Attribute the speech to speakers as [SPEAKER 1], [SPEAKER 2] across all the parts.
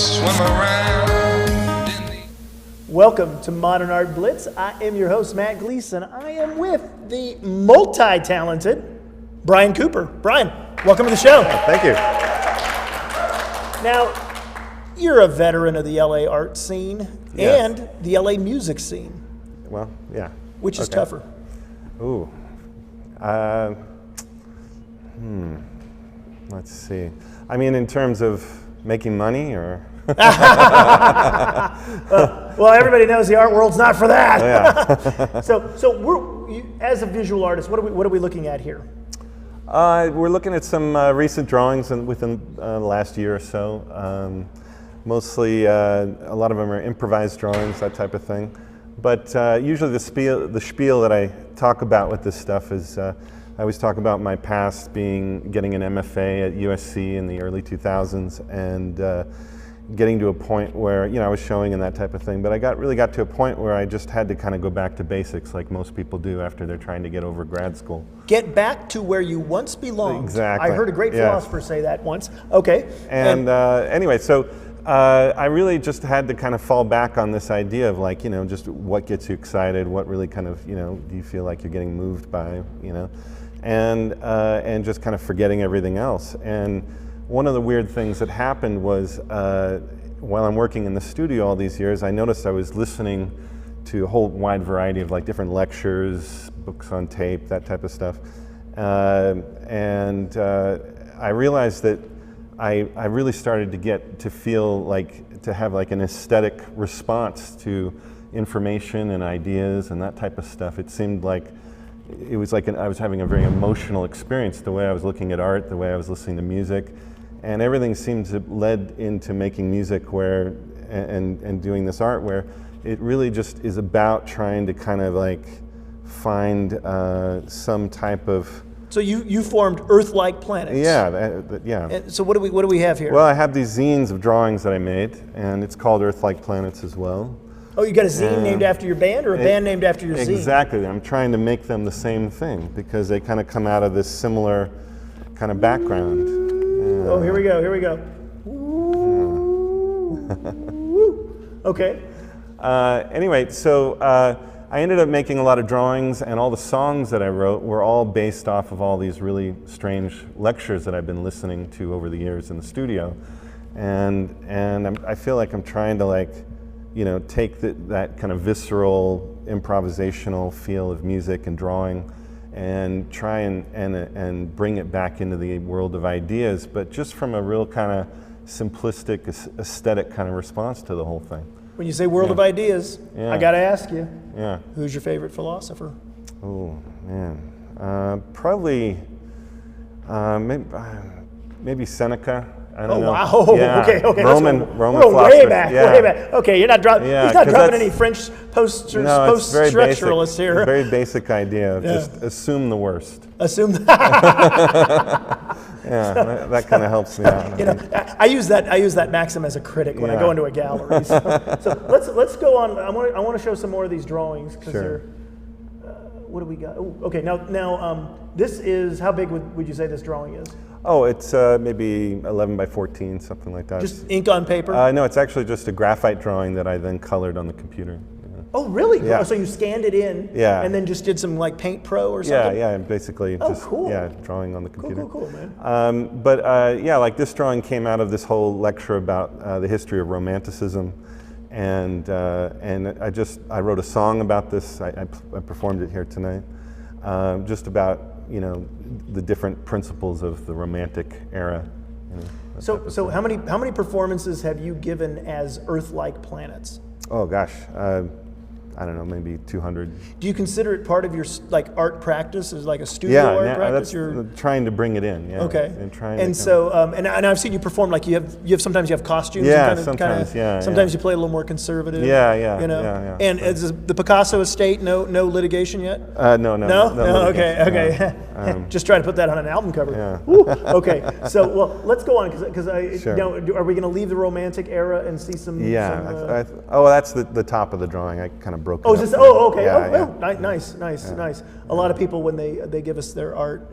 [SPEAKER 1] swim around in the...
[SPEAKER 2] Welcome to Modern Art Blitz. I am your host, Matt Gleason. I am with the multi-talented Brian Cooper. Brian, welcome to the show.
[SPEAKER 3] Thank you.
[SPEAKER 2] Now, you're a veteran of the LA art scene and the LA music scene.
[SPEAKER 3] Well, yeah.
[SPEAKER 2] Which is tougher?
[SPEAKER 3] Ooh. Let's see. I mean, in terms of making money, or?
[SPEAKER 2] Well, everybody knows the art world's not for that.
[SPEAKER 3] Yeah.
[SPEAKER 2] So as a visual artist, what are we looking at here?
[SPEAKER 3] We're looking at some recent drawings within the last year or so. Mostly, a lot of them are improvised drawings, that type of thing. But usually the spiel that I talk about with this stuff is, I always talk about my past getting an MFA at USC in the early 2000s and getting to a point where, I was showing and that type of thing, but I really got to a point where I just had to kind of go back to basics like most people do after they're trying to get over grad school.
[SPEAKER 2] Get back to where you once belonged.
[SPEAKER 3] Exactly.
[SPEAKER 2] I heard a great philosopher say that once. Okay.
[SPEAKER 3] And anyway, so I really just had to kind of fall back on this idea of like, just what gets you excited, what really kind of, do you feel like you're getting moved by, and just kind of forgetting everything else. And one of the weird things that happened was while I'm working in the studio all these years, I noticed I was listening to a whole wide variety of like different lectures, books on tape, that type of stuff. And I realized that I really started to feel like, to have like an aesthetic response to information and ideas and that type of stuff. It seemed like it was like I was having a very emotional experience, the way I was looking at art, the way I was listening to music, and everything seemed to led into making music where, and doing this art where it really just is about trying to kind of like find some type of...
[SPEAKER 2] So you formed Earth-like planets.
[SPEAKER 3] Yeah, yeah.
[SPEAKER 2] And so what do we have here?
[SPEAKER 3] Well, I have these zines of drawings that I made, and it's called Earth-like Planets as well.
[SPEAKER 2] Oh, you got a zine named after your band, or a band named after your zine?
[SPEAKER 3] Exactly. I'm trying to make them the same thing because they kind of come out of this similar kind of background. Yeah.
[SPEAKER 2] Oh, here we go. Here we go. Okay.
[SPEAKER 3] Anyway, so I ended up making a lot of drawings, and all the songs that I wrote were all based off of all these really strange lectures that I've been listening to over the years in the studio, and I feel like I'm trying to like, take that kind of visceral, improvisational feel of music and drawing, and try and bring it back into the world of ideas, but just from a real kind of simplistic, aesthetic kind of response to the whole thing.
[SPEAKER 2] When you say world of ideas, I got to ask you, who's your favorite philosopher?
[SPEAKER 3] Oh, man. Probably, maybe Seneca. I don't know.
[SPEAKER 2] Wow.
[SPEAKER 3] Yeah.
[SPEAKER 2] Okay.
[SPEAKER 3] Roman
[SPEAKER 2] way back,
[SPEAKER 3] yeah.
[SPEAKER 2] way back. Okay, you're not dropping.
[SPEAKER 3] Yeah,
[SPEAKER 2] he's not dropping any French post-structuralists here.
[SPEAKER 3] It's a very basic idea of just assume the worst.
[SPEAKER 2] Assume.
[SPEAKER 3] Yeah, that kind of helps me out.
[SPEAKER 2] I use that maxim as a critic when I go into a gallery. So let's go on. I want to show some more of these drawings because they're. What do we got? Ooh, okay, now this is, how big would you say this drawing is?
[SPEAKER 3] Oh, it's maybe 11 by 14, something like that.
[SPEAKER 2] Just ink on paper?
[SPEAKER 3] No, it's actually just a graphite drawing that I then colored on the computer.
[SPEAKER 2] Oh, really?
[SPEAKER 3] Yeah.
[SPEAKER 2] So you scanned it in and then just did some like Paint Pro or something?
[SPEAKER 3] Yeah, basically just
[SPEAKER 2] cool.
[SPEAKER 3] drawing on the computer.
[SPEAKER 2] Cool, man.
[SPEAKER 3] But like this drawing came out of this whole lecture about the history of Romanticism, and I wrote a song about this. I performed it here tonight, just about the different principles of the Romantic era.
[SPEAKER 2] So how many performances have you given as Earth-like planets?
[SPEAKER 3] Oh gosh, I don't know, maybe 200.
[SPEAKER 2] Do you consider it part of your like art practice, as like a studio art practice?
[SPEAKER 3] That's trying to bring it in. Yeah.
[SPEAKER 2] Okay.
[SPEAKER 3] And
[SPEAKER 2] so I've seen you perform, like you have sometimes you have costumes.
[SPEAKER 3] Yeah,
[SPEAKER 2] and
[SPEAKER 3] sometimes.
[SPEAKER 2] Sometimes you play a little more conservative.
[SPEAKER 3] Yeah.
[SPEAKER 2] And is the Picasso estate no litigation yet?
[SPEAKER 3] No.
[SPEAKER 2] Okay. Just try to put that on an album cover.
[SPEAKER 3] Yeah.
[SPEAKER 2] Ooh, okay. So let's go on because are we going to leave the Romantic era and see some?
[SPEAKER 3] Yeah. That's the top of the drawing. I kind of broke it up.
[SPEAKER 2] Is this? Oh, okay.
[SPEAKER 3] Yeah.
[SPEAKER 2] Nice. A lot of people when they give us their art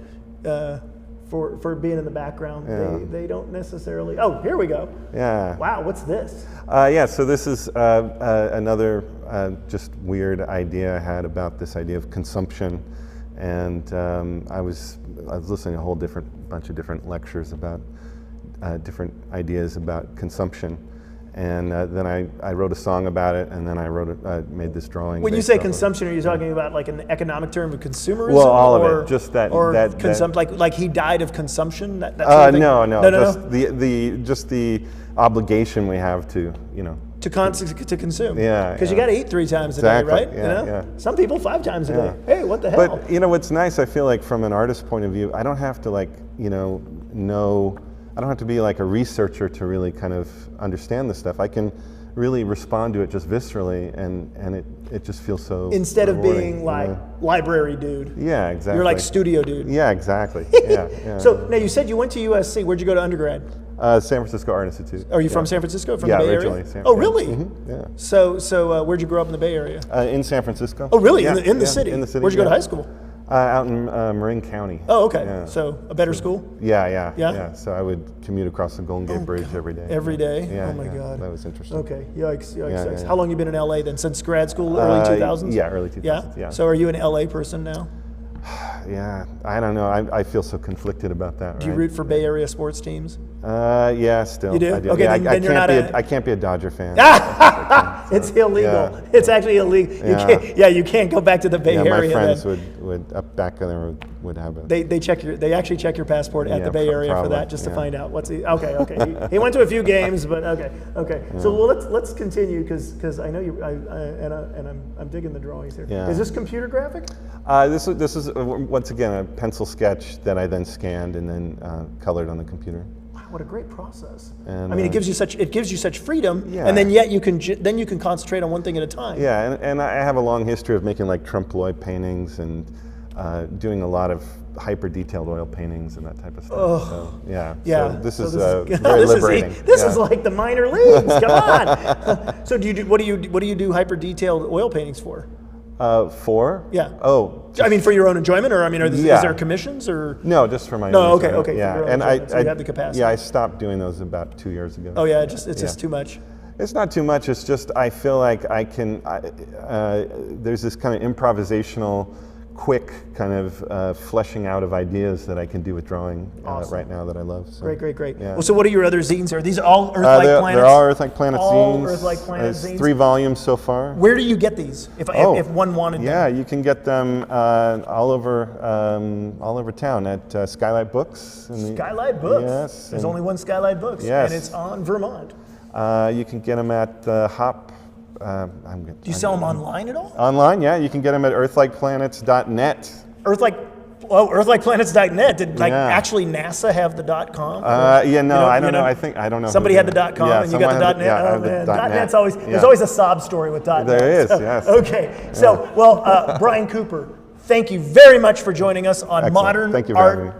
[SPEAKER 2] for being in the background.
[SPEAKER 3] Yeah.
[SPEAKER 2] They don't necessarily. Oh, here we go.
[SPEAKER 3] Yeah.
[SPEAKER 2] Wow, what's this?
[SPEAKER 3] Yeah, so this is another just weird idea I had about this idea of consumption, and I was listening to a whole bunch of different lectures about different ideas about consumption, and then I wrote a song about it, and then I made this drawing.
[SPEAKER 2] When you say consumption, are you talking about like an economic term of consumerism?
[SPEAKER 3] Well, all of it, just that.
[SPEAKER 2] Or like he died of consumption. That sort of thing?
[SPEAKER 3] No. Just the obligation we have to,
[SPEAKER 2] to consume.
[SPEAKER 3] Yeah.
[SPEAKER 2] Because you got to eat 3 times a day, right? Yeah. Some people 5 times a day. Hey, what the hell?
[SPEAKER 3] But what's nice, I feel like from an artist's point of view, I don't have to know. I don't have to be like a researcher to really kind of understand this stuff. I can really respond to it just viscerally, and it just feels so
[SPEAKER 2] instead
[SPEAKER 3] rewarding,
[SPEAKER 2] of being like library dude.
[SPEAKER 3] Yeah, exactly.
[SPEAKER 2] You're like studio dude.
[SPEAKER 3] Yeah, exactly. Yeah.
[SPEAKER 2] So now you said you went to USC. Where'd you go to undergrad?
[SPEAKER 3] San Francisco Art Institute.
[SPEAKER 2] Are you from San Francisco? From
[SPEAKER 3] yeah,
[SPEAKER 2] the Bay
[SPEAKER 3] originally.
[SPEAKER 2] Area? Oh, really?
[SPEAKER 3] Mm-hmm. Yeah.
[SPEAKER 2] So where'd you grow up in the Bay Area?
[SPEAKER 3] In San Francisco.
[SPEAKER 2] Oh, really?
[SPEAKER 3] Yeah,
[SPEAKER 2] In the city?
[SPEAKER 3] In the city.
[SPEAKER 2] Where'd you go to high school?
[SPEAKER 3] Out in Marin County.
[SPEAKER 2] Oh, okay.
[SPEAKER 3] Yeah.
[SPEAKER 2] So a better school?
[SPEAKER 3] Yeah. So I would commute across the Golden Gate Bridge every day.
[SPEAKER 2] Every day?
[SPEAKER 3] Yeah.
[SPEAKER 2] Oh my God.
[SPEAKER 3] That was interesting.
[SPEAKER 2] Okay. Yikes.
[SPEAKER 3] Yeah.
[SPEAKER 2] How long you been in LA then? Since grad school, early 2000s?
[SPEAKER 3] Yeah, early 2000s. Yeah.
[SPEAKER 2] So are you an LA person now?
[SPEAKER 3] Yeah. I don't know. I feel so conflicted about that.
[SPEAKER 2] Do you root for Bay Area sports teams?
[SPEAKER 3] Yeah, still.
[SPEAKER 2] You do?
[SPEAKER 3] I do.
[SPEAKER 2] Okay,
[SPEAKER 3] yeah,
[SPEAKER 2] then you're not
[SPEAKER 3] I can't be a Dodger fan.
[SPEAKER 2] It's illegal.
[SPEAKER 3] Yeah.
[SPEAKER 2] It's actually illegal. You can't go back to the Bay Area.
[SPEAKER 3] My friends
[SPEAKER 2] then.
[SPEAKER 3] would up back there would have a.
[SPEAKER 2] They actually check your passport at the Bay Area
[SPEAKER 3] probably,
[SPEAKER 2] for that just to find out what's he. Okay. He went to a few games, but okay.
[SPEAKER 3] Yeah.
[SPEAKER 2] So let's continue because I know you I'm digging the drawings here.
[SPEAKER 3] Yeah.
[SPEAKER 2] Is this computer graphic?
[SPEAKER 3] This is once again a pencil sketch that I then scanned and then colored on the computer.
[SPEAKER 2] What a great process!
[SPEAKER 3] And,
[SPEAKER 2] I mean, it gives you such freedom,
[SPEAKER 3] yeah.
[SPEAKER 2] and then yet you can concentrate on one thing at a time.
[SPEAKER 3] Yeah, and I have a long history of making like Trompe l'oeil paintings and doing a lot lot of hyper detailed oil paintings and that type of stuff.
[SPEAKER 2] Oh.
[SPEAKER 3] So, yeah.
[SPEAKER 2] Yeah.
[SPEAKER 3] So this is
[SPEAKER 2] this
[SPEAKER 3] very liberating.
[SPEAKER 2] This is like the minor leagues. Come on. So what do you do hyper detailed oil paintings for?
[SPEAKER 3] For?
[SPEAKER 2] Yeah.
[SPEAKER 3] Oh.
[SPEAKER 2] I mean, for your own enjoyment, or I mean, is there commissions or?
[SPEAKER 3] No, just for my own
[SPEAKER 2] enjoyment.
[SPEAKER 3] Okay.
[SPEAKER 2] Yeah,
[SPEAKER 3] and
[SPEAKER 2] so you have the capacity.
[SPEAKER 3] Yeah, I stopped doing those about 2 years ago.
[SPEAKER 2] Oh yeah, it's just too much.
[SPEAKER 3] It's not too much. It's just I feel like I can. There's this kind of improvisational, quick kind of fleshing out of ideas that I can do with drawing right now that I love. So,
[SPEAKER 2] Great.
[SPEAKER 3] Yeah.
[SPEAKER 2] Well, so what are your other zines? Are these all Earth-like planets?
[SPEAKER 3] They're all Earth-like planet zines.
[SPEAKER 2] All Earth-like planet zines.
[SPEAKER 3] 3 volumes so far.
[SPEAKER 2] Where do you get these? If one wanted them?
[SPEAKER 3] Yeah, you can get them all over town at Skylight Books.
[SPEAKER 2] Skylight Books.
[SPEAKER 3] Yes.
[SPEAKER 2] There's only one Skylight Books.
[SPEAKER 3] Yes.
[SPEAKER 2] And it's on Vermont.
[SPEAKER 3] You can get them at Hop.
[SPEAKER 2] Do you sell them online at all?
[SPEAKER 3] Online, yeah. You can get them at earthlikeplanets.net.
[SPEAKER 2] Earthlikeplanets.net. Did actually NASA have the .com?
[SPEAKER 3] I don't know. I don't know.
[SPEAKER 2] Somebody had the .com and you got the .net.
[SPEAKER 3] Yeah,
[SPEAKER 2] oh man,
[SPEAKER 3] .net.
[SPEAKER 2] .net's always there's always a sob story with .net.
[SPEAKER 3] There is, yes.
[SPEAKER 2] Okay, so Brian Cooper, thank you very much for joining us on
[SPEAKER 3] Excellent.
[SPEAKER 2] Modern
[SPEAKER 3] Thank you for having
[SPEAKER 2] Art
[SPEAKER 3] me.